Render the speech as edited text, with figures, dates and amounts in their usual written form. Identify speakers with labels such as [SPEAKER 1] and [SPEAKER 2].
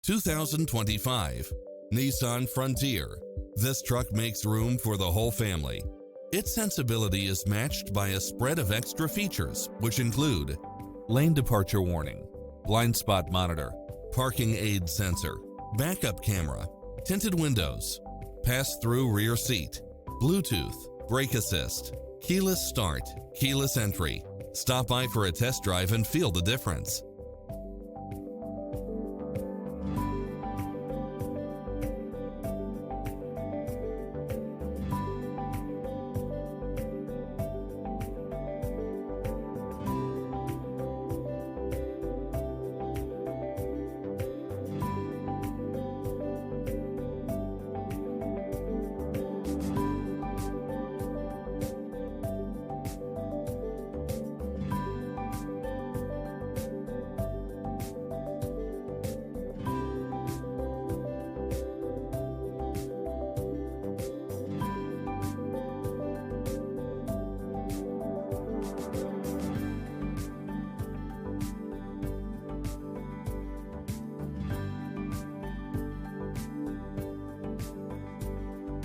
[SPEAKER 1] 2025 Nissan Frontier. This truck makes room for the whole family. Its sensibility is matched by a spread of extra features, which include lane departure warning, blind spot monitor, parking aid sensor, backup camera, tinted windows, pass-through rear seat, Bluetooth, brake assist, keyless start, keyless entry. Stop by for a test drive and feel the difference.